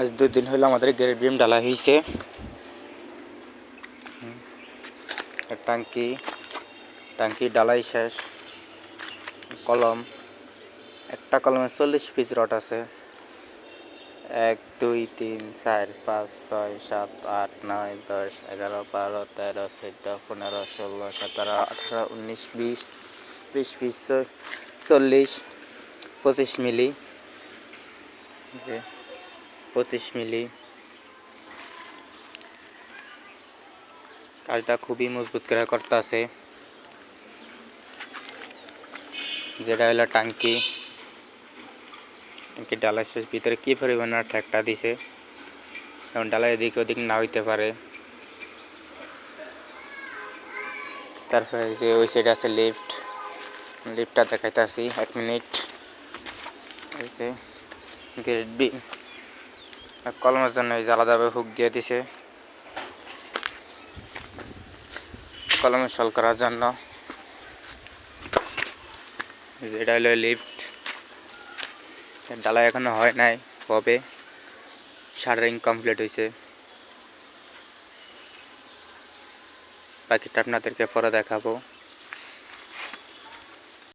আজ 2 দিন হলো আমাদের গ্রেড বিম ঢালা হয়েছে। টাঙ্কি ঢালাই শেষ। কলম একটা কলমে 40 পিস রড আছে। 1 2 3 4 5 6 7 8 9 10 11 12 13 14 15 16 17 18 19 20 20 পিস 40 25 মিলি 25 মিলি। কাজটা খুবই মজবুত করে করতেছে। যেটা হলো টাঙ্কি ঢালাই শেষ। ভিতরে কি পরিমাণ ঠেকটা দিছে, এবং ঢালাই এদিক ওদিক না হইতে পারে। তারপরে যে ওই সাইডে আছে লিফটটা দেখাইতেছি 1 মিনিট। এই যে গ্রেড বি কলমের জন্য এই যে আলাদাভাবে হুক দিয়ে দিছে কলমে সল করার জন্য। যেটা হলো লিফট, ঢালাই এখনো হয় নাই, হবে। শাটারিং কমপ্লিট হয়েছে। বাকিটা আপনাদেরকে পরে দেখাবো।